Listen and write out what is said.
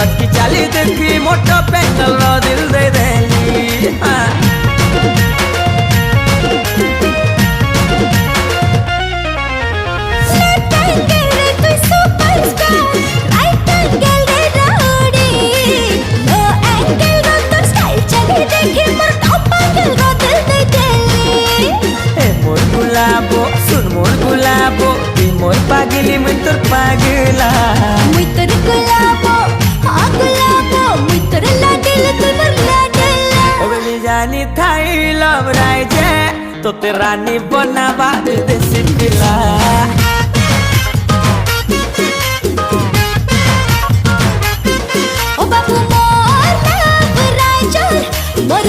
लटकी चाली देखी मोटो पेंगल रो दिल दे देली मोर पागली मुई तोर पागला मुई तोर गुलाबो हाँ गुलाबो मुई तोर लाडल तोर लाडला ओबे जानी थाई लव राइजे तो ते रानी बनावा दे सिपिला ओ बाबू मोर लव राइजे मोर